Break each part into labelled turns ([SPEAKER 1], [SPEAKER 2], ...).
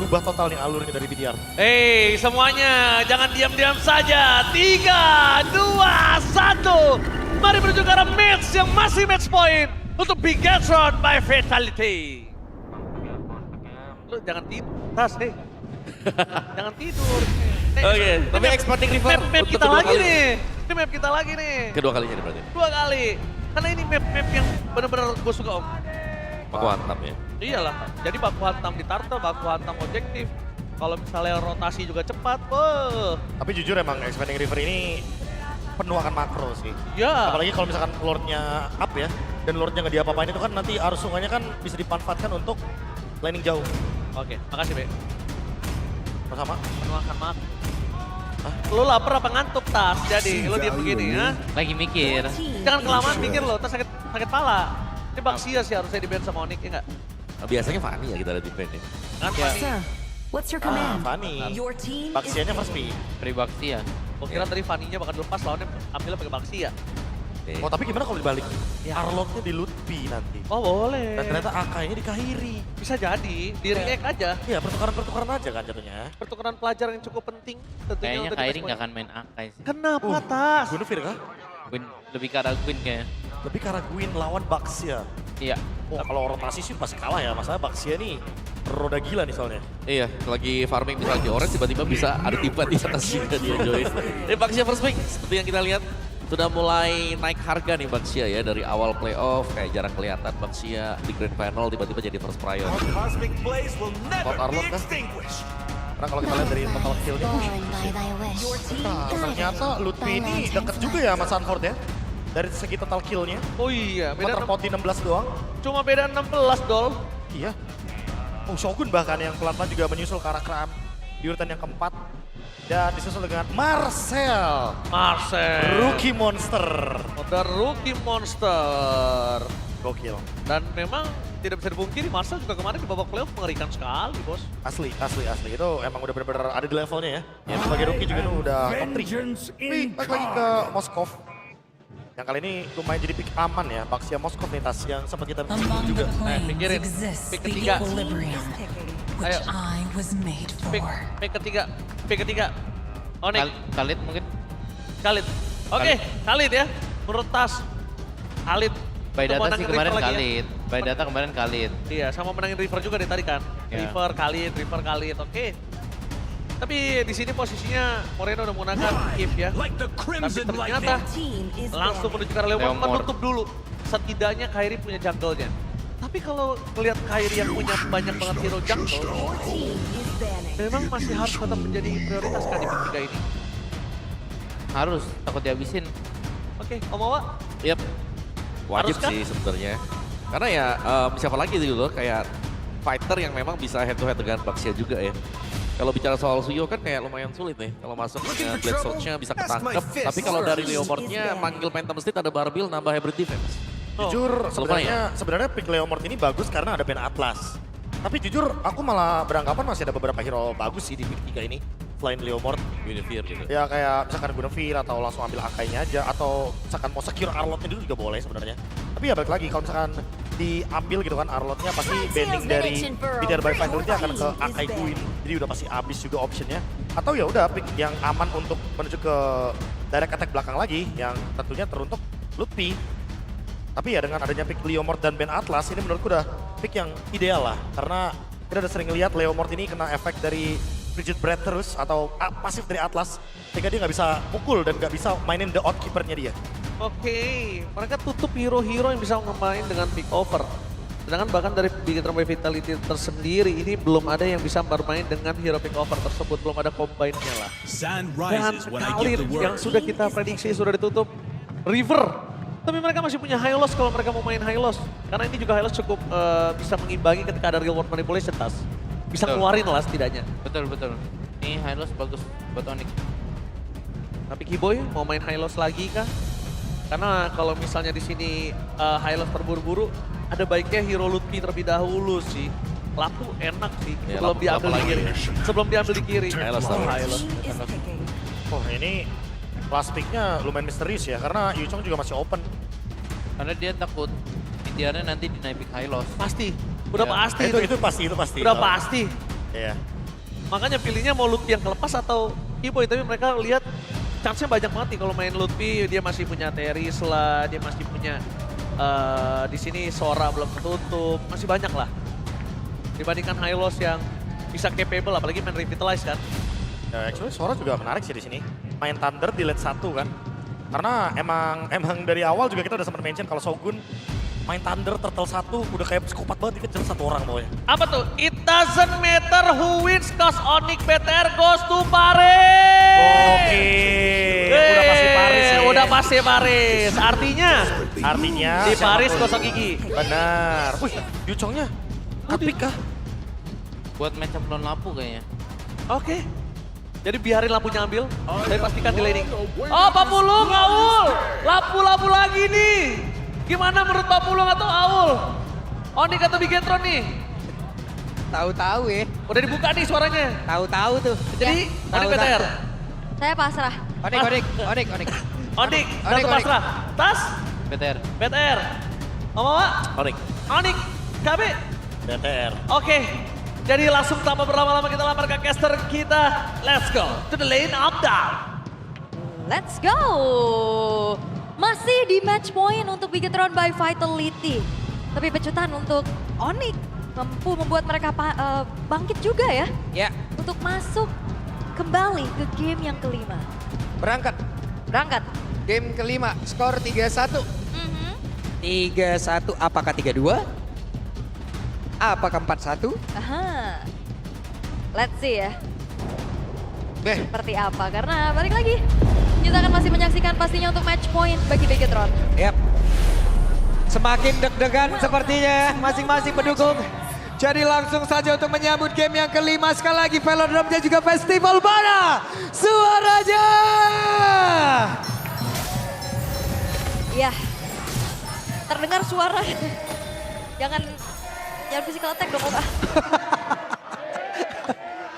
[SPEAKER 1] berubah total nih alurnya dari BTR.
[SPEAKER 2] Hei semuanya, jangan diam-diam saja. 3, 2, 1. Mari menuju ke arah match yang masih match point untuk Bigatron by Fatality. Lu jangan tidur, Tas deh. Jangan tidur.
[SPEAKER 3] Oke, tapi expanding river
[SPEAKER 2] Map
[SPEAKER 3] untuk
[SPEAKER 2] kita
[SPEAKER 3] kedua
[SPEAKER 2] lagi
[SPEAKER 3] kali.
[SPEAKER 2] nih. Ini map kita lagi nih.
[SPEAKER 3] Kedua kalinya nih berarti.
[SPEAKER 2] 2 kali. Karena ini map yang benar-benar gue suka om.
[SPEAKER 3] Aku hantam ya.
[SPEAKER 2] Iyalah, jadi baku hantam di turtle, baku hantam objektif. Kalau misalnya rotasi juga cepat, wah.
[SPEAKER 1] Tapi jujur emang expanding river ini penuh akan makro sih.
[SPEAKER 2] Ya.
[SPEAKER 1] Apalagi kalau misalkan lordnya up ya, dan lordnya nggak diapa-apain itu kan nanti arus sungainya kan bisa dimanfaatkan untuk landing jauh.
[SPEAKER 2] Oke, makasih Be.
[SPEAKER 1] Sama.
[SPEAKER 2] Penuakan maaf. Lu lapar apa ngantuk Tas? Jadi lu diem begini ya.
[SPEAKER 4] Lagi mikir.
[SPEAKER 2] Jangan kelamaan mikir lo, Tas sakit pala. Ini Baxia sih harusnya di-ban sama Onyx, ya nggak?
[SPEAKER 3] Nah, biasanya Fanny ya kita lihat di band ya.
[SPEAKER 2] Kan
[SPEAKER 1] Ya.
[SPEAKER 2] Fanny.
[SPEAKER 5] Sir, what's your
[SPEAKER 1] Ah,
[SPEAKER 5] command?
[SPEAKER 1] Fanny.
[SPEAKER 5] Your team is
[SPEAKER 1] Baksiannya first pick.
[SPEAKER 4] Pribakti ya.
[SPEAKER 2] Gua kira tadi Fanny-nya bakal dilepas, lawannya ambilnya pakai Baxia.
[SPEAKER 3] Oke.
[SPEAKER 1] Oh tapi gimana kalau dibalik?
[SPEAKER 2] Ya.
[SPEAKER 1] Arlotnya di Lutfi nanti.
[SPEAKER 2] Oh boleh.
[SPEAKER 1] Dan ternyata AK-nya di Kahiri.
[SPEAKER 2] Bisa jadi, di react aja.
[SPEAKER 1] Iya pertukaran-pertukaran aja kan jatuhnya.
[SPEAKER 2] Pertukaran pelajaran yang cukup penting. Tentunya
[SPEAKER 4] Kayaknya
[SPEAKER 2] untuk di
[SPEAKER 4] Kairi
[SPEAKER 2] match
[SPEAKER 4] nggak
[SPEAKER 2] point.
[SPEAKER 4] akan main Akai sih.
[SPEAKER 2] Kenapa Tas?
[SPEAKER 1] Guinevere kah?
[SPEAKER 4] Queen, lebih ke arah Queen kayaknya.
[SPEAKER 1] Lebih karena Gwyn lawan Baxia.
[SPEAKER 4] Iya.
[SPEAKER 1] Oh kalau rotasi sih pasti kalah ya. Masalah Baxia nih roda gila nih soalnya.
[SPEAKER 3] Iya, lagi farming misalnya di orange tiba-tiba bisa ada tiba di atas juga dia Joy. Ini Baxia first pick seperti yang kita lihat sudah mulai naik harga nih Baxia ya dari awal playoff kayak jarang kelihatan Baxia di grand final tiba-tiba jadi first prior.
[SPEAKER 6] Cosmic blaze will never
[SPEAKER 1] Arlot
[SPEAKER 6] be
[SPEAKER 1] kah?
[SPEAKER 6] extinguished.
[SPEAKER 1] Karena kalau kita lihat dari total kill-nya,
[SPEAKER 5] born by thy wish. Your team
[SPEAKER 1] nah,
[SPEAKER 5] guided
[SPEAKER 1] ternyata Lutfi
[SPEAKER 5] by
[SPEAKER 1] ini
[SPEAKER 5] Lantern's
[SPEAKER 1] deket juga ya sama Sanford ya. Dari segi total kill-nya,
[SPEAKER 2] Oh iya,
[SPEAKER 1] cuma
[SPEAKER 2] beda
[SPEAKER 1] terpaut di 16 doang.
[SPEAKER 2] cuma beda 16 Dol.
[SPEAKER 1] Iya. Oh Shogun bahkan yang pelan-pelan juga menyusul ke arah Kram di urutan yang keempat. Dan disusul dengan Marcel,
[SPEAKER 2] Marcel.
[SPEAKER 1] rookie monster.
[SPEAKER 2] The Rookie Monster.
[SPEAKER 1] Gokil.
[SPEAKER 2] Dan memang tidak bisa dipungkiri, Marcel juga kemarin di babak playoff mengerikan sekali, bos.
[SPEAKER 1] Asli. Itu emang udah bener-bener ada di levelnya ya. Yang sebagai rookie juga tuh udah top 3.
[SPEAKER 6] Vengeance
[SPEAKER 1] Tapi balik lagi ke Moskov. Yang kali ini lumayan jadi pick aman ya, Baxia Moskov nih Tas yang sempat kita
[SPEAKER 7] Among
[SPEAKER 1] singgung
[SPEAKER 7] the
[SPEAKER 1] juga.
[SPEAKER 7] planes
[SPEAKER 2] pikirin.
[SPEAKER 7] exists
[SPEAKER 2] Pick
[SPEAKER 7] the
[SPEAKER 2] ketiga.
[SPEAKER 7] equilibrium, which
[SPEAKER 2] Ayo.
[SPEAKER 7] I was made
[SPEAKER 2] Pick,
[SPEAKER 7] for.
[SPEAKER 2] pick ketiga. Onyx,
[SPEAKER 4] Khalid mungkin.
[SPEAKER 2] Khalid. Oke, Khalid ya. Menurut Tas, Khalid.
[SPEAKER 4] By
[SPEAKER 2] Untuk
[SPEAKER 4] data
[SPEAKER 2] menangin
[SPEAKER 4] sih kemarin
[SPEAKER 2] River lagi ya.
[SPEAKER 4] Khalid. By data kemarin Khalid.
[SPEAKER 2] Iya, sama menangin River juga dari tadi kan.
[SPEAKER 4] Ya.
[SPEAKER 2] River Khalid, oke. Tapi di sini posisinya Moreno udah menggunakan If ya.
[SPEAKER 6] Like the
[SPEAKER 2] Tapi
[SPEAKER 6] crimson
[SPEAKER 2] ternyata
[SPEAKER 6] lightning.
[SPEAKER 5] team is
[SPEAKER 2] langsung
[SPEAKER 5] banished.
[SPEAKER 2] menuju ke arah Leomord,
[SPEAKER 4] Leomord.
[SPEAKER 2] menutup dulu. Setidaknya Kairi punya jungle-nya. Tapi kalau ngelihat Kairi yang punya banyak banget hero jungle,
[SPEAKER 5] Your team is banished.
[SPEAKER 2] memang masih harus tetap menjadi prioritas kan di pick 3 ini.
[SPEAKER 4] Harus, takut dihabisin.
[SPEAKER 2] Oke, Om Awa,
[SPEAKER 3] Yap. Wajib
[SPEAKER 2] Haruskah?
[SPEAKER 3] sih sebenarnya. Karena ya siapa lagi gitu loh kayak fighter yang memang bisa head to head dengan Baxia juga ya. Kalau bicara soal Suyo kan kayak lumayan sulit nih. Kalau masuk Blade Sword-nya bisa ketangkep. Tapi kalau dari Leomord-nya manggil Phantom State ada Barbil nambah hybrid defense.
[SPEAKER 1] Jujur
[SPEAKER 3] lumayan.
[SPEAKER 1] sebenarnya pick Leomord ini bagus karena ada Ben Atlas. Tapi jujur aku malah beranggapan masih ada beberapa hero bagus sih di pick 3 ini. Selain Leomord.
[SPEAKER 3] Guinevere gitu.
[SPEAKER 1] Ya kayak misalkan Guinevere atau langsung ambil Akai-nya aja. Atau misalkan mau secure Arlotnya dulu juga boleh sebenarnya. Tapi ya balik lagi kalau misalkan diambil gitu kan Arlotnya pasti banding dari Bitter by Fighter akan ke Akai Queen. Jadi udah pasti habis juga optionnya. Atau ya udah pick yang aman untuk menuju ke direct attack belakang lagi. Yang tentunya teruntuk Lutfi. Tapi ya dengan adanya pick Leomord dan Ben Atlas ini menurutku udah pick yang ideal lah. Karena kita udah sering lihat Leomord ini kena efek dari Frigid Breath terus atau pasif dari Atlas. Sehingga dia nggak bisa pukul dan nggak bisa mainin the outkeeper-nya dia.
[SPEAKER 2] Oke, mereka tutup hero-hero yang bisa ngemain dengan pick over. Sedangkan bahkan dari Bigetron by Vitality tersendiri ini belum ada yang bisa bermain dengan hero pick over tersebut. Belum ada combine-nya lah.
[SPEAKER 6] Sand
[SPEAKER 2] Dan
[SPEAKER 6] rises when I
[SPEAKER 2] Khalid
[SPEAKER 6] give the
[SPEAKER 2] yang
[SPEAKER 6] word.
[SPEAKER 2] sudah kita prediksi sudah ditutup. River. Tapi mereka masih punya high loss kalau mereka mau main high loss. Karena ini juga high loss cukup bisa mengimbangi ketika ada real world manipulation Tas. Bisa
[SPEAKER 4] Betul.
[SPEAKER 2] keluarin lah setidaknya.
[SPEAKER 4] Betul. Ini Hylos bagus buat Onyx.
[SPEAKER 2] Tapi Kiboy mau main high loss lagi kah? Karena kalau misalnya di sini high loss terburu-buru, ada baiknya hero Lutfi terlebih dahulu sih. Lapu enak sih
[SPEAKER 3] Ya,
[SPEAKER 2] sebelum
[SPEAKER 3] Lapu
[SPEAKER 2] diambil di
[SPEAKER 3] lagi.
[SPEAKER 2] kiri. Sebelum diambil di kiri.
[SPEAKER 3] High loss
[SPEAKER 2] Oh,
[SPEAKER 3] terus.
[SPEAKER 2] high loss.
[SPEAKER 5] Team is picking.
[SPEAKER 1] Oh ini last pick-nya lumayan misterius ya. Karena Yuchong juga masih open.
[SPEAKER 4] Karena dia takut BTR-nya nanti dinaik pick Hylos.
[SPEAKER 2] Pasti. Udah
[SPEAKER 4] Ya.
[SPEAKER 2] pasti
[SPEAKER 1] Itu pasti.
[SPEAKER 2] Udah pasti.
[SPEAKER 1] Iya.
[SPEAKER 2] Makanya pilihnya mau Lutfi yang kelepas atau Keyboy, tapi mereka lihat chance-nya banyak banget nih kalau main Lutfi, dia masih punya Teris lah, dia masih punya di sini Sora belum tertutup, masih banyak lah. Dibandingkan Hylos yang bisa capable, apalagi main Revitalize kan.
[SPEAKER 1] Ya, actually Sora juga menarik sih di sini. Main Thunder di late 1 kan. Karena emang dari awal juga kita udah sempat mention kalau Shogun main Thunder Turtle 1 udah kayak psikopat banget, dikejar satu orang pokoknya.
[SPEAKER 2] Apa tuh? It doesn't matter who wins cause Onyx BTR goes to Paris.
[SPEAKER 1] Oke, udah pasti Paris ya.
[SPEAKER 2] Udah pasti Paris. Artinya
[SPEAKER 1] siapapun.
[SPEAKER 2] di Paris gosok gigi.
[SPEAKER 1] Benar. Wih, Yuchongnya cut-pick kah?
[SPEAKER 4] Buat match up lawan Lapu kayaknya.
[SPEAKER 2] Oke. Jadi biarin Lapunya ambil, tapi pastikan di laning. Oh, Papulung, Aul! Lapu lagi nih. Gimana menurut Papulung atau Aul? Onyx atau Bigetron nih?
[SPEAKER 8] Tahu-tahu ya.
[SPEAKER 2] Udah dibuka nih suaranya.
[SPEAKER 8] Tahu-tahu tuh.
[SPEAKER 2] Jadi, Onyx
[SPEAKER 8] tahu.
[SPEAKER 2] BTR.
[SPEAKER 5] Saya pasrah.
[SPEAKER 8] Onik.
[SPEAKER 2] Onyx, satu pasrah. Tas,
[SPEAKER 4] BTR.
[SPEAKER 2] BTR. Mama,
[SPEAKER 3] Onyx.
[SPEAKER 2] Onyx, KB.
[SPEAKER 1] BTR.
[SPEAKER 2] Oke, jadi langsung tanpa berlama-lama kita lamar ke caster kita. Let's go to the lane up down.
[SPEAKER 5] Let's go. Masih di match point untuk Bigetron by Vitality. Tapi pecutan untuk Onyx mampu membuat mereka bangkit juga ya.
[SPEAKER 8] Ya,
[SPEAKER 5] Untuk masuk kembali ke game yang kelima.
[SPEAKER 8] berangkat.
[SPEAKER 5] Game
[SPEAKER 8] kelima, skor 3-1. 3-1, apakah 3-2? Apakah 4-1?
[SPEAKER 5] Aha. Let's see ya.
[SPEAKER 8] Beh,
[SPEAKER 5] Seperti apa. Karena balik lagi. Kita akan masih menyaksikan pastinya untuk match point bagi Bigetron.
[SPEAKER 8] yap. Semakin deg-degan sepertinya masing-masing pendukung. Jadi langsung saja untuk menyambut game yang kelima. Sekali lagi Velodrome dan juga Festival Mana suaranya.
[SPEAKER 5] Iya. Terdengar suara. Jangan physical attack dong, Oka.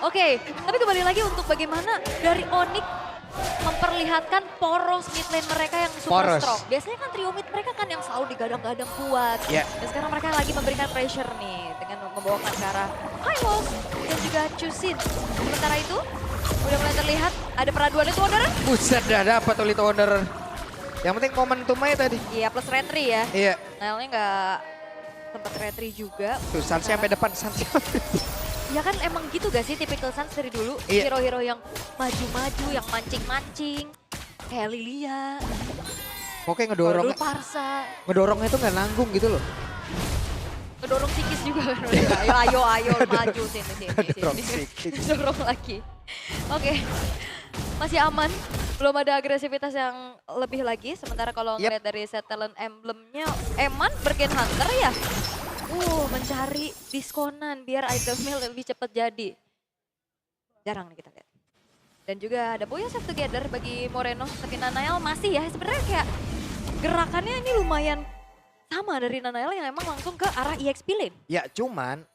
[SPEAKER 5] Oke, tapi kembali lagi untuk bagaimana dari Onyx memperlihatkan poros mid lane mereka yang super
[SPEAKER 8] Poros.
[SPEAKER 5] strong. Biasanya kan trio mid mereka kan yang selalu digadang-gadang kuat.
[SPEAKER 8] Iya.
[SPEAKER 5] Dan sekarang mereka lagi memberikan pressure nih dengan membawakan ke arah Hylos dan juga Chusin. Sementara itu udah mulai terlihat ada peraduan itu Wanderer.
[SPEAKER 8] Buset dah dapat Elite Wanderer. Yang penting momentum aja tadi.
[SPEAKER 5] Iya plus retry ya.
[SPEAKER 8] Iya.
[SPEAKER 5] Nailnya nggak sempat retry juga.
[SPEAKER 8] Tuh Sansnya sampai depan Sansnya.
[SPEAKER 5] Ya kan emang gitu gak sih tipikal Sans dari dulu?
[SPEAKER 8] Iya.
[SPEAKER 5] Hero-hero yang maju-maju, yang mancing-mancing. Kayak Lilia,
[SPEAKER 8] Pokoknya
[SPEAKER 5] Dulu Parsa.
[SPEAKER 8] ngedorongnya tuh nggak nanggung gitu loh.
[SPEAKER 5] Ngedorong psikis juga kan. Ayo maju sini.
[SPEAKER 8] Ngedorong psikis.
[SPEAKER 5] Dorong lagi. Oke. Masih aman. Belum ada agresivitas yang lebih lagi. Sementara kalau
[SPEAKER 8] Yep.
[SPEAKER 5] ngeliat dari set talent emblemnya, Eman Bergen Hunter ya. Mencari diskonan biar itemnya lebih cepat jadi. Jarang nih kita lihat. Dan juga ada Boya Save Together bagi Moreno. Tapi Nanael masih ya. Sebenarnya kayak gerakannya ini lumayan sama dari Nanael yang emang langsung ke arah EXP lane.
[SPEAKER 8] Ya cuman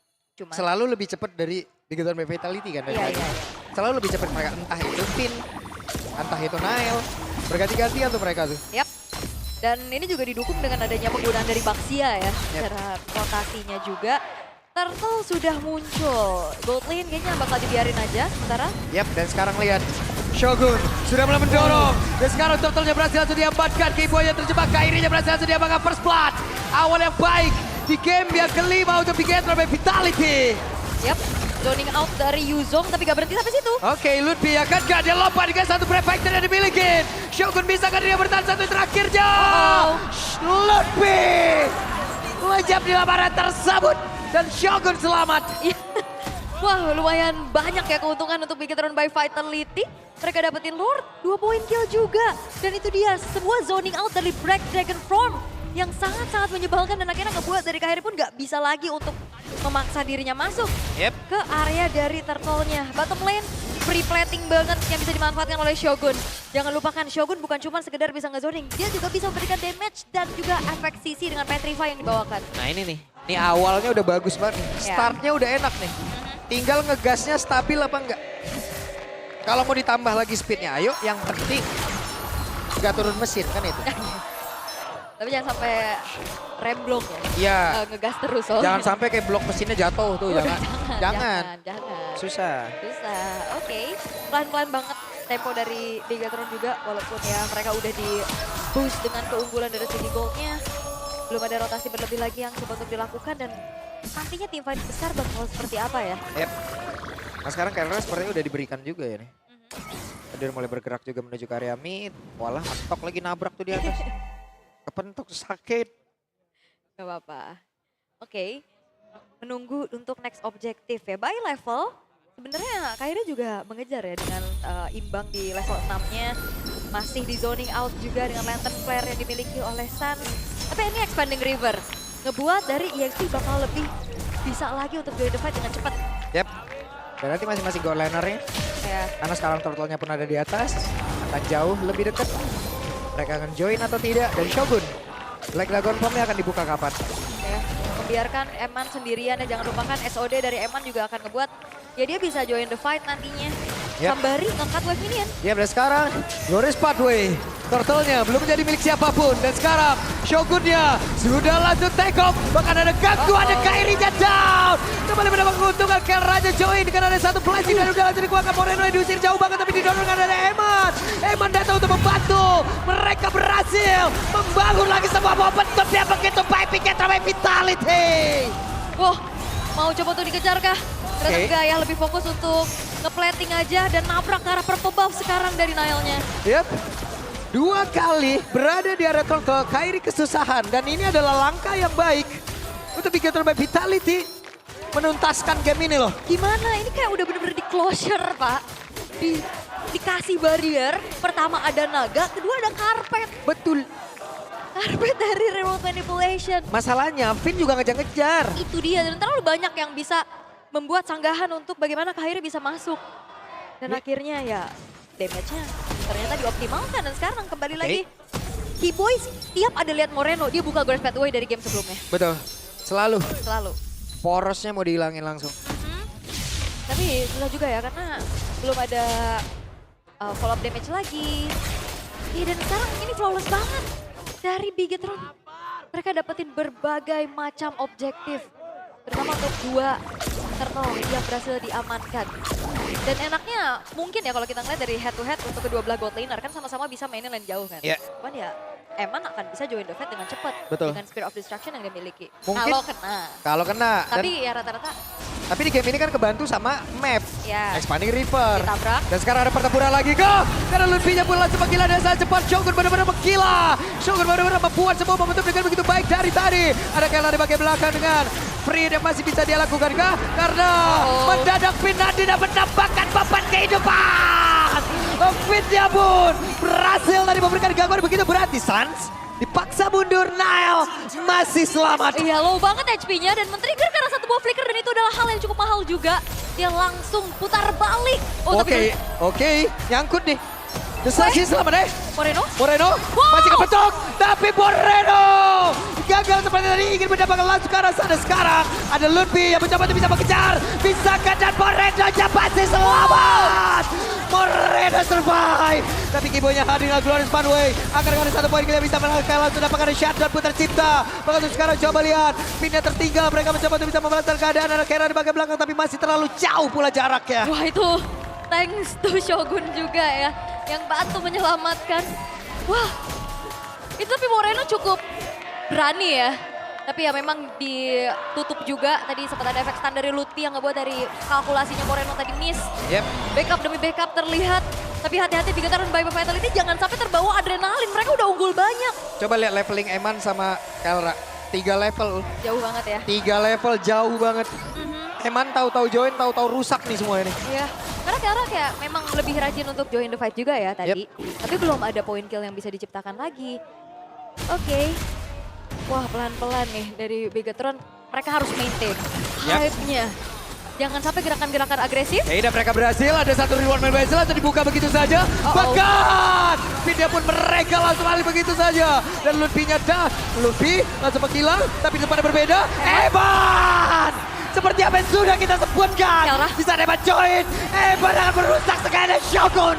[SPEAKER 8] selalu lebih cepat dari Bigetron by Vitality kan.
[SPEAKER 5] Iya.
[SPEAKER 8] Selalu lebih cepat mereka, entah itu Pin, entah itu Nail. Berganti-gantian tuh mereka tuh.
[SPEAKER 5] Yap. Dan ini juga didukung dengan adanya penggunaan dari Baxia ya. Secara rotasinya juga. Turtle sudah muncul. Gold lane kayaknya bakal dibiarin aja sementara.
[SPEAKER 8] Yap, dan sekarang lihat. Shogun sudah mulai mendorong. Dan sekarang Turtle-nya berhasil langsung diamankan. Keyboy yang terjebak, Kairinya berhasil langsung diamankan. First blood. Awal yang baik di game yang kelima untuk Bigetron by Vitality.
[SPEAKER 5] Yap. Zoning out dari Yuzong tapi gak berhenti sampai situ.
[SPEAKER 8] Oke, Lutfi akankah dia lompat dengan satu Brave Fighter yang dimiliki. Shogun bisa kan dia bertahan satu terakhirnya. Lutfi menjawab di lamaran tersebut dan Shogun selamat.
[SPEAKER 5] Wah lumayan banyak ya keuntungan untuk Bigetron by Vitality. Mereka dapetin Lord, 2 poin kill juga. Dan itu dia sebuah zoning out dari Black Dragon Form yang sangat-sangat menyebalkan dan akhirnya ngebuat dari Kairi pun gak bisa lagi untuk memaksa dirinya masuk ke area dari turtle-nya. Bottom lane free plating banget yang bisa dimanfaatkan oleh Shogun. Jangan lupakan Shogun bukan cuma sekedar bisa nge-zoning, dia juga bisa memberikan damage dan juga efek CC dengan Petrify yang dibawakan.
[SPEAKER 8] Nah ini nih, ini awalnya udah bagus banget nih.
[SPEAKER 5] Ya.
[SPEAKER 8] Startnya udah enak nih. Tinggal ngegasnya stabil apa enggak. Kalau mau ditambah lagi speednya, ayo yang penting nggak turun mesin kan itu.
[SPEAKER 5] Tapi jangan sampai remblong ya.
[SPEAKER 8] Iya.
[SPEAKER 5] Ngegas terus soalnya.
[SPEAKER 8] Jangan sampai kayak blok mesinnya jatuh tuh,
[SPEAKER 5] Udah,
[SPEAKER 8] jangan.
[SPEAKER 5] jangan.
[SPEAKER 8] Susah.
[SPEAKER 5] Oke. Pelan-pelan banget tempo dari Bigatron juga. Walaupun ya mereka udah di boost dengan keunggulan dari segi goldnya. Belum ada rotasi berlebih lagi yang coba untuk dilakukan. Dan nantinya tim fight besar bakal seperti apa ya?
[SPEAKER 8] Yep. Nah sekarang Kelra sepertinya udah diberikan juga ya nih. Dia mulai bergerak juga menuju ke area mid. Walah, Antok lagi nabrak tuh di atas. Kepentok sakit.
[SPEAKER 5] Gak apa-apa. Oke. Menunggu untuk next objektif ya. By level, sebenarnya Kairi juga mengejar ya dengan imbang di level 6-nya. Masih di zoning out juga dengan lantern flare yang dimiliki oleh Sun. Tapi ini expanding river. Ngebuat dari EXP bakal lebih bisa lagi untuk join the fight dengan cepat.
[SPEAKER 8] Yep. Dan nanti masing-masing goal laner-nya.
[SPEAKER 5] Ya.
[SPEAKER 8] Karena sekarang turtle-nya pun ada di atas. Akan jauh lebih dekat. Mereka akan join atau tidak. Dan Shogun. Black Dragon Bomb-nya akan dibuka kapan?
[SPEAKER 5] Ya. Membiarkan Eman sendirian ya. Jangan lupakan SOD dari Eman juga akan ngebuat. Ya dia bisa join the fight nantinya.
[SPEAKER 8] Yep.
[SPEAKER 5] Sambari ngangkat wave minion.
[SPEAKER 8] Ya dan sekarang Glorious Pathway. Turtle-nya belum menjadi milik siapapun. Dan sekarang Shogun-nya sudah langsung take off. Bahkan ada gangguan dan Kairi-nya down. Kembali mendapat keuntungan. Kelra-nya join dengan ada satu flashing. Dan udah langsung dikuatkan Moreno yang diusir jauh banget. Tapi didorong ada Eman. Eman datang untuk membantu. Mereka berhasil membangun lagi sebuah momentum yang begitu baik. Bigetron by Vitality.
[SPEAKER 5] Wah, mau coba untuk dikejar kah? Ternyata
[SPEAKER 8] Oke.
[SPEAKER 5] enggak ya, lebih fokus untuk nge-plating aja dan nabrak ke arah purple buff sekarang dari Nile-nya.
[SPEAKER 8] Yep. 2 kali berada di area turtle, Kairi kesusahan. Dan ini adalah langkah yang baik untuk Bigetron by Vitality menuntaskan game ini loh.
[SPEAKER 5] Gimana? Ini kayak udah bener-bener di closure, Pak. Dikasih barrier, pertama ada naga, kedua ada karpet.
[SPEAKER 8] Betul.
[SPEAKER 5] Karpet dari remote manipulation.
[SPEAKER 8] Masalahnya Finn juga ngejar-ngejar.
[SPEAKER 5] Itu dia, dan terlalu banyak yang bisa membuat sanggahan untuk bagaimana Kairi bisa masuk. Dan akhirnya ya damage-nya ternyata dioptimalkan. Dan sekarang kembali lagi. Keyboy tiap ada lihat Moreno, dia buka Glorious Pathway dari game sebelumnya.
[SPEAKER 8] Betul. Selalu.
[SPEAKER 5] Selalu.
[SPEAKER 8] Porosnya mau dihilangin langsung.
[SPEAKER 5] Tapi susah juga ya karena belum ada follow up damage lagi. Dan sekarang ini flawless banget dari Bigetron. Mereka dapetin berbagai macam objektif. Terutama untuk 2 turtle yang berhasil diamankan. Dan enaknya mungkin ya kalau kita ngeliat dari head to head untuk kedua belah gold laner kan sama-sama bisa mainin lane jauh kan.
[SPEAKER 8] Iya.
[SPEAKER 5] Cuman ya Eman akan bisa join the fight dengan cepat.
[SPEAKER 8] Betul.
[SPEAKER 5] Dengan Spear of Destruction yang dia miliki.
[SPEAKER 8] Mungkin
[SPEAKER 5] Kalau kena.
[SPEAKER 8] Kalau kena.
[SPEAKER 5] Tapi ya rata-rata
[SPEAKER 8] Tapi di game ini kan kebantu sama map.
[SPEAKER 5] ya
[SPEAKER 8] Expanding River.
[SPEAKER 5] ditabrak.
[SPEAKER 8] Dan sekarang ada pertempuran lagi kok. Karena Ludwig-nya pun langsung menggila dan sangat cepat. Shogun benar-benar menggila. Shogun benar-benar membuat semua momentum dengan begitu baik dari tadi. Ada Kelra di bagian belakang dengan free yang masih bisa dia lakukan kah? Karena mendadak Finn tidak menambahkan beban kehidupan. Finn-nya pun berhasil tadi memberikan gangguan begitu berarti Sans. Dipaksa mundur, Nile masih selamat.
[SPEAKER 5] Iya low banget HP-nya dan men-trigger karena satu buah flicker dan itu adalah hal yang cukup mahal juga. Dia langsung putar balik. Oh, tapi
[SPEAKER 8] Oke, nyangkut nih. Desaksi selamat deh.
[SPEAKER 5] Moreno?
[SPEAKER 8] Moreno masih kepetok, tapi Moreno gagal seperti tadi ingin mendapatkan langsung ke arah sana. Sekarang ada Ludwig yang mencoba untuk bisa mengejar. Bisakah dan Moreno pasti selamat. Moreno survive. Tapi Kibonya hadir dengan Glorious Pathway. Akan dengan 1 poin kita bisa menangkan langsung dapatkan shutdown pun tercipta. Maka sekarang coba lihat. Pinnya tertinggal. Mereka mencoba untuk bisa membalaskan keadaan. Ada Kelra di bagian belakang tapi masih terlalu jauh pula jaraknya.
[SPEAKER 5] Wah itu thanks to Shogun juga ya. Yang bantu menyelamatkan. Wah itu tapi Moreno cukup berani ya. Tapi ya memang ditutup juga. Tadi sempat ada efek stun dari Lutfi yang ngebuat dari kalkulasinya Moreno tadi miss.
[SPEAKER 8] Yep.
[SPEAKER 5] Backup demi backup terlihat. Tapi hati-hati Bigetron by Vitality jangan sampai terbawa adrenalin. Mereka udah unggul banyak.
[SPEAKER 8] Coba lihat leveling Eman sama Kelra. 3 level.
[SPEAKER 5] Jauh banget ya.
[SPEAKER 8] 3 level jauh banget. Eman tahu-tahu join, tahu-tahu rusak nih semua ini.
[SPEAKER 5] Iya, karena Kelra kayak memang lebih rajin untuk join the fight juga ya tadi. Tapi belum ada point kill yang bisa diciptakan lagi. Oke. Wah pelan-pelan nih dari Bigetron. Mereka harus maintain hype-nya. Jangan sampai gerakan-gerakan agresif.
[SPEAKER 8] Dan mereka berhasil, ada satu reward main langsung dibuka begitu saja. Bahkan Finn pun mereka langsung balik begitu saja. Dan Ludwig-nya Ludwig langsung menghilang, tapi tempatnya berbeda. Eman! Seperti apa yang sudah kita sebutkan.
[SPEAKER 5] Kelra.
[SPEAKER 8] Bisa Eman join. Eman akan merusak sekali Shogun.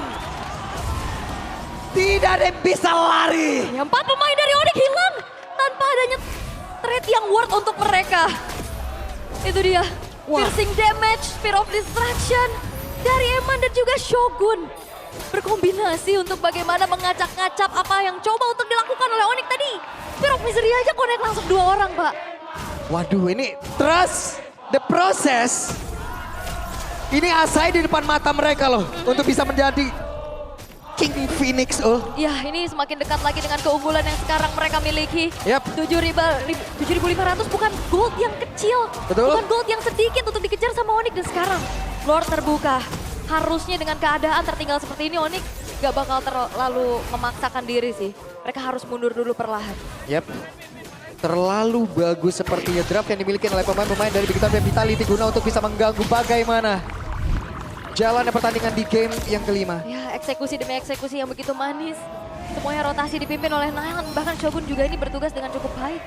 [SPEAKER 8] Tidak ada yang bisa lari.
[SPEAKER 5] Ya, 4 pemain dari Onyx hilang. tanpa adanya trade yang worth untuk mereka. Itu dia, piercing damage, Spear of Distraction dari Eman dan juga Shogun. Berkombinasi untuk bagaimana mengacak-ngacap apa yang coba untuk dilakukan oleh Onyx tadi. Spear of Misery aja connect langsung 2 orang, Pak.
[SPEAKER 8] Waduh, ini trust the process. Ini Asai di depan mata mereka loh untuk bisa menjadi King Phoenix.
[SPEAKER 5] Ya, ini semakin dekat lagi dengan keunggulan yang sekarang mereka miliki.
[SPEAKER 8] Yap.
[SPEAKER 5] 7.500 bukan gold yang kecil.
[SPEAKER 8] Betul.
[SPEAKER 5] Bukan gold yang sedikit untuk dikejar sama Onyx. Dan sekarang Lord terbuka. Harusnya dengan keadaan tertinggal seperti ini Onyx gak bakal terlalu memaksakan diri sih. Mereka harus mundur dulu perlahan.
[SPEAKER 8] Yap. Terlalu bagus sepertinya draft yang dimiliki oleh pemain-pemain dari Big Time dan Vitality guna untuk bisa mengganggu bagaimana jalannya pertandingan di game yang kelima.
[SPEAKER 5] Ya, eksekusi demi eksekusi yang begitu manis. Semuanya rotasi dipimpin oleh Nilan. Bahkan Shogun juga ini bertugas dengan cukup baik.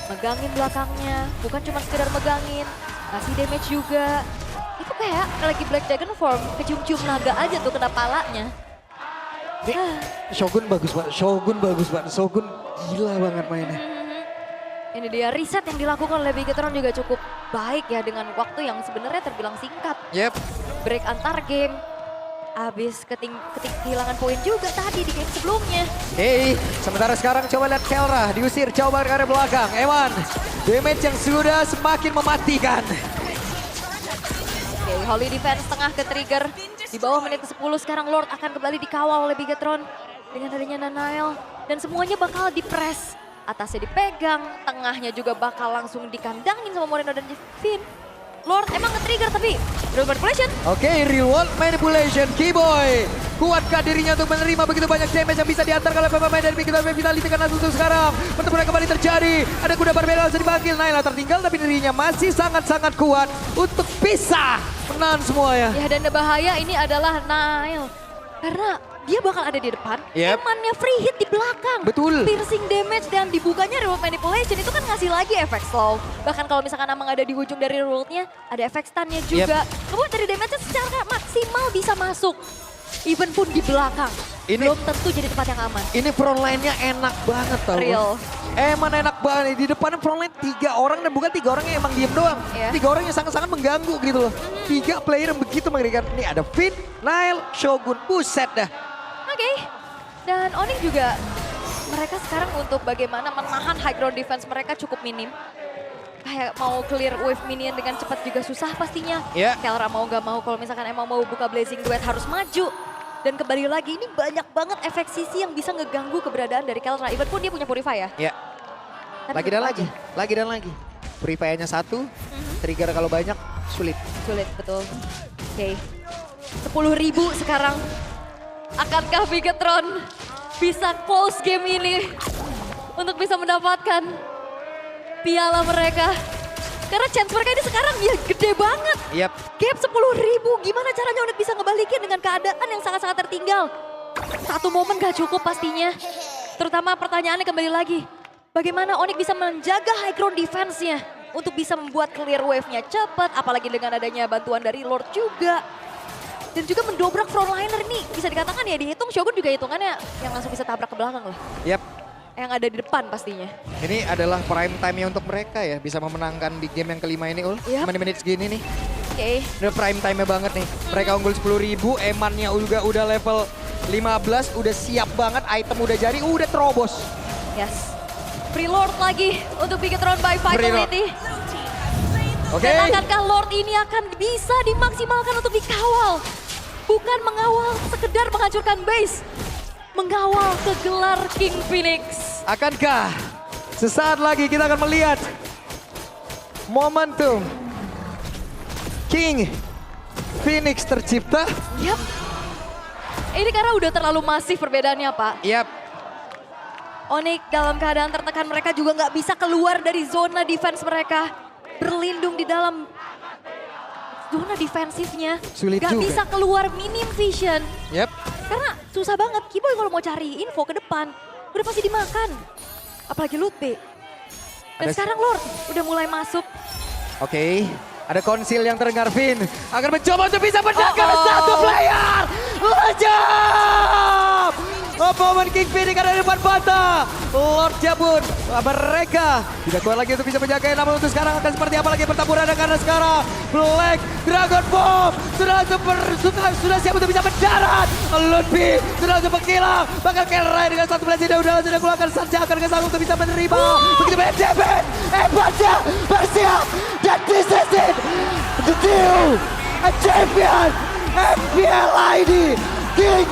[SPEAKER 5] Megangin belakangnya, bukan cuma sekedar megangin. Kasih damage juga. Itu kayak lagi Black Dragon form, kecium-cium naga aja tuh kena palanya.
[SPEAKER 8] Shogun bagus banget, Shogun gila banget mainnya.
[SPEAKER 5] Ini dia riset yang dilakukan oleh Bigetron juga cukup baik ya dengan waktu yang sebenarnya terbilang singkat.
[SPEAKER 8] Yep.
[SPEAKER 5] Break antar game, habis kehilangan poin juga tadi di game sebelumnya.
[SPEAKER 8] Sementara sekarang coba lihat Kelra diusir jauh banget ke arah belakang. Eman, damage yang sudah semakin mematikan.
[SPEAKER 5] Oke, Holy Defense tengah ke trigger. Di bawah menit ke-10 sekarang Lord akan kembali dikawal oleh Bigetron. Dengan adanya Nanael. Dan semuanya bakal di-press. Atasnya dipegang, tengahnya juga bakal langsung dikandangin sama Moreno dan Finn. Lord emang nge-trigger tapi real manipulation.
[SPEAKER 8] Oke, real world manipulation. Keyboy kuatkah dirinya untuk menerima begitu banyak damage yang bisa diantar oleh pemain dari Big Time Vitality karena untuk sekarang pertempuran kembali terjadi. Ada kuda berbeda langsung dipanggil. Naila tertinggal tapi dirinya masih sangat-sangat kuat untuk bisa menahan semuanya.
[SPEAKER 5] Ya dan bahaya ini adalah Nail. Karena dia bakal ada di depan, Emannya free hit di belakang.
[SPEAKER 8] Betul.
[SPEAKER 5] Piercing damage dan dibukanya real manipulation itu kan ngasih lagi efek slow. Bahkan kalau misalkan Amang ada di ujung dari real-nya, ada efek stunnya juga. Kemudian dari damage-nya secara maksimal bisa masuk. Even pun di belakang, belum tentu jadi tempat yang aman.
[SPEAKER 8] Ini front line-nya enak banget tau.
[SPEAKER 5] Real.
[SPEAKER 8] Eman enak banget. Di depannya front line 3 orang dan bukan 3 orang yang emang diem doang. 3 orang yang sangat-sangat mengganggu gitu loh. 3 player yang begitu mengerikan. Ini ada Finn, Nile, Shogun, buset dah.
[SPEAKER 5] Oke, dan Onyx juga mereka sekarang untuk bagaimana menahan high ground defense mereka cukup minim. Kayak mau clear wave minion dengan cepat juga susah pastinya. Kelra mau gak mau kalau misalkan emang mau buka Blazing Duet harus maju. Dan kembali lagi ini banyak banget efek sisi yang bisa ngeganggu keberadaan dari Kelra. Even pun dia punya Purify ya.
[SPEAKER 8] Iya. Lagi dan lagi. Purify-nya 1, trigger kalau banyak sulit.
[SPEAKER 5] Sulit, betul. Oke, 10.000 sekarang. Akankah Bigetron bisa close game ini untuk bisa mendapatkan piala mereka? Karena chance mereka ini sekarang ya gede banget. Gap 10.000, gimana caranya Onyx bisa ngebalikin dengan keadaan yang sangat-sangat tertinggal? Satu momen gak cukup pastinya. Terutama pertanyaannya kembali lagi, bagaimana Onyx bisa menjaga high ground defense-nya untuk bisa membuat clear wave-nya cepat, apalagi dengan adanya bantuan dari Lord juga. Dan juga mendobrak frontliner nih, bisa dikatakan ya dihitung Shogun juga hitungannya yang langsung bisa tabrak ke belakang loh. Yang ada di depan pastinya. Ini
[SPEAKER 8] adalah prime time-nya untuk mereka ya, bisa memenangkan di game yang kelima ini menit segini nih. Udah prime time-nya banget nih. Mereka unggul 10.000, Emannya juga udah level 15, udah siap banget, item udah jadi, udah terobos.
[SPEAKER 5] Yes. Free Lord lagi untuk Bigetron by Vitality. Dan akankah Lord ini akan bisa dimaksimalkan untuk dikawal? Bukan mengawal sekedar menghancurkan base. Mengawal ke gelar King Phoenix.
[SPEAKER 8] Akankah sesaat lagi kita akan melihat momentum King Phoenix tercipta?
[SPEAKER 5] Ini karena udah terlalu masif perbedaannya Pak. Onyx dalam keadaan tertekan, mereka juga nggak bisa keluar dari zona defense mereka. Berlindung di dalam zona defensifnya.
[SPEAKER 8] Sulit
[SPEAKER 5] gak
[SPEAKER 8] juga.
[SPEAKER 5] Bisa keluar minim vision. Karena susah banget. Keyboy kalau mau cari info ke depan, udah pasti dimakan. Apalagi loot B. Dan sekarang Lord udah mulai masuk.
[SPEAKER 8] Ada konsil yang terdengar. Finn akan mencoba untuk bisa menangkap satu player. Lejam! Drop moment King Phoenix ada di depan mata. Lordnya pun mereka tidak kuat lagi untuk bisa menjaga. Namun untuk sekarang akan seperti apa lagi pertempuran karena sekarang Black Dragon Bomb sudah siap untuk bisa mendarat. Ludwig sudah langsung menghilang. Bakal Kelrai dengan satu belas sudah langsung keluarkan saja akan kesal untuk bisa menerima. Begitu banyak damage. Hebatnya bersiap dan this is it. The deal. A champion. FPL ID King